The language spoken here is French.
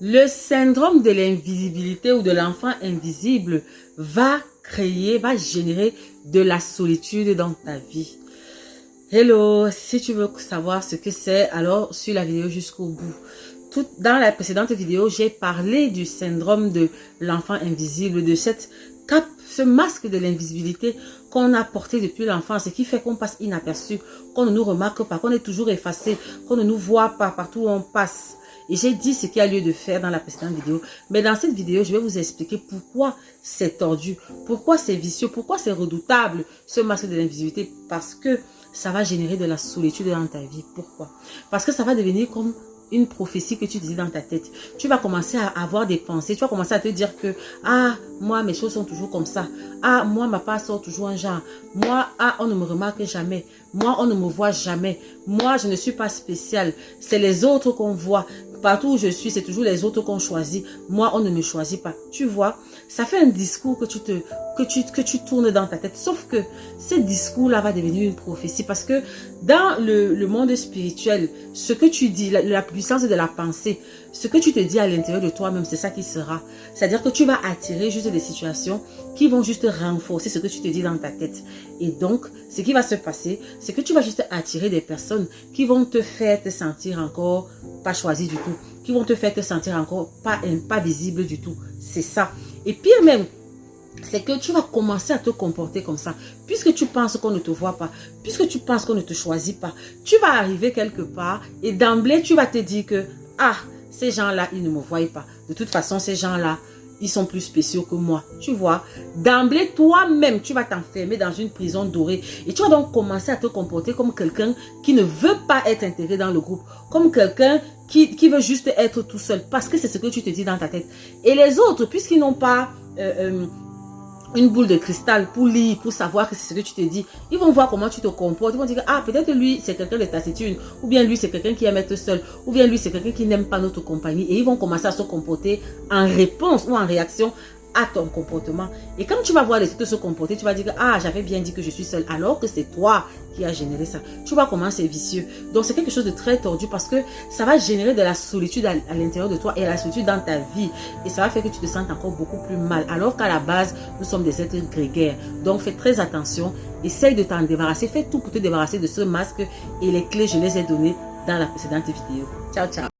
Le syndrome de l'invisibilité ou de l'enfant invisible va générer de la solitude dans ta vie. Hello, si tu veux savoir ce que c'est, alors suis la vidéo jusqu'au bout. Dans la précédente vidéo, j'ai parlé du syndrome de l'enfant invisible, de ce masque de l'invisibilité qu'on a porté depuis l'enfance et qui fait qu'on passe inaperçu, qu'on ne nous remarque pas, qu'on est toujours effacé, qu'on ne nous voit pas partout où on passe. Et j'ai dit ce qu'il y a lieu de faire dans la précédente vidéo. Mais dans cette vidéo, je vais vous expliquer pourquoi c'est tordu, pourquoi c'est vicieux, pourquoi c'est redoutable, ce masque de l'invisibilité. Parce que ça va générer de la solitude dans ta vie. Pourquoi? Parce que ça va devenir comme une prophétie que tu dis dans ta tête. Tu vas commencer à avoir des pensées. Tu vas commencer à te dire que, ah, moi, mes choses sont toujours comme ça. Ah, moi, ma part sort toujours un genre. Moi, ah, on ne me remarque jamais. Moi, on ne me voit jamais. Moi, je ne suis pas spécial. C'est les autres qu'on voit. Partout où je suis, c'est toujours les autres qu'on choisit. Moi, on ne me choisit pas. Tu vois, ça fait un discours que tu tournes dans ta tête. Sauf que ce discours-là va devenir une prophétie. Parce que dans le monde spirituel, ce que tu dis, la puissance de la pensée, ce que tu te dis à l'intérieur de toi-même, c'est ça qui sera. C'est-à-dire que tu vas attirer juste des situations qui vont juste renforcer ce que tu te dis dans ta tête. Et donc, ce qui va se passer, c'est que tu vas juste attirer des personnes qui vont te faire te sentir encore pas choisi du tout, qui vont te faire te sentir encore pas visible du tout. C'est ça. Et pire même, c'est que tu vas commencer à te comporter comme ça. Puisque tu penses qu'on ne te voit pas, puisque tu penses qu'on ne te choisit pas, tu vas arriver quelque part et d'emblée, tu vas te dire que, ah, ces gens-là, ils ne me voient pas. De toute façon, ces gens-là, ils sont plus spéciaux que moi. Tu vois, d'emblée, toi-même, tu vas t'enfermer dans une prison dorée. Et tu vas donc commencer à te comporter comme quelqu'un qui ne veut pas être intégré dans le groupe. Comme quelqu'un qui veut juste être tout seul. Parce que c'est ce que tu te dis dans ta tête. Et les autres, puisqu'ils n'ont pas une boule de cristal pour lire, pour savoir que c'est ce que tu te dis, ils vont voir comment tu te comportes. Ils vont dire, ah, peut-être lui, c'est quelqu'un de taciturne. Ou bien lui, c'est quelqu'un qui aime être seul. Ou bien lui, c'est quelqu'un qui n'aime pas notre compagnie. Et ils vont commencer à se comporter en réponse ou en réaction à ton comportement. Et quand tu vas voir les autres se comporter, tu vas dire, ah, j'avais bien dit que je suis seule, alors que c'est toi qui as généré ça. Tu vois comment c'est vicieux. Donc, c'est quelque chose de très tordu parce que ça va générer de la solitude à l'intérieur de toi et la solitude dans ta vie. Et ça va faire que tu te sens encore beaucoup plus mal, alors qu'à la base, nous sommes des êtres grégaires. Donc, fais très attention. Essaye de t'en débarrasser. Fais tout pour te débarrasser de ce masque. Et les clés, je les ai données dans la précédente vidéo. Ciao, ciao.